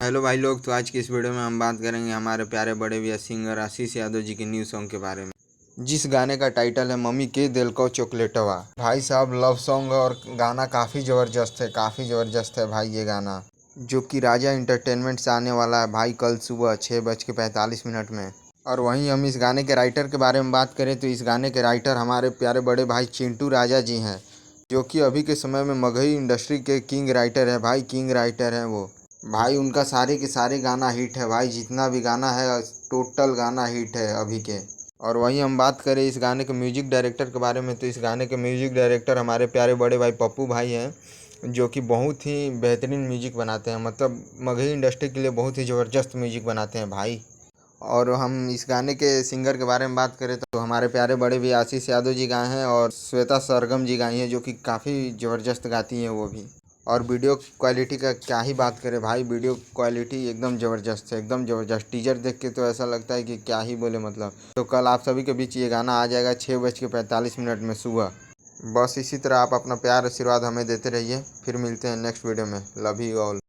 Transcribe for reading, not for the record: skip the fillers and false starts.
Hello भाई लोग। तो आज की इस वीडियो में हम बात करेंगे हमारे प्यारे बड़े भैया सिंगर आशीष यादव जी के न्यू सॉन्ग के बारे में, जिस गाने का टाइटल है मम्मी के दिल को चॉकलेटवा। भाई साहब लव सॉन्ग और गाना काफ़ी ज़बरदस्त है भाई। ये गाना जो कि राजा इंटरटेनमेंट से आने वाला है भाई कल सुबह 6:45 में। और वहीं हम इस गाने के राइटर के बारे में बात करें तो इस गाने के राइटर हमारे प्यारे बड़े भाई चिंटू राजा जी हैं, जो कि अभी के समय में मगही इंडस्ट्री के किंग राइटर है भाई। किंग राइटर हैं वो भाई। उनका सारे के सारे गाना हिट है भाई। जितना भी गाना है टोटल गाना हिट है अभी के। और वहीं हम बात करें इस गाने के म्यूजिक डायरेक्टर के बारे में तो इस गाने के म्यूजिक डायरेक्टर हमारे प्यारे बड़े भाई पप्पू भाई हैं, जो कि बहुत ही बेहतरीन म्यूजिक बनाते हैं। मतलब मगही इंडस्ट्री के लिए बहुत ही ज़बरदस्त म्यूजिक बनाते हैं भाई। और हम इस गाने के सिंगर के बारे में बात करें तो हमारे प्यारे बड़े भी आशीष यादव जी गाए हैं और श्वेता सरगम जी गाई हैं, जो कि काफ़ी ज़बरदस्त गाती हैं वो भी। और वीडियो क्वालिटी का क्या ही बात करें भाई। वीडियो क्वालिटी एकदम ज़बरदस्त है, एकदम ज़बरदस्त। टीजर देख के तो ऐसा लगता है कि क्या ही बोले मतलब। तो कल आप सभी के बीच ये गाना आ जाएगा 6:45 में सुबह। बस इसी तरह आप अपना प्यार आशीर्वाद हमें देते रहिए। फिर मिलते हैं नेक्स्ट वीडियो में। Love you all.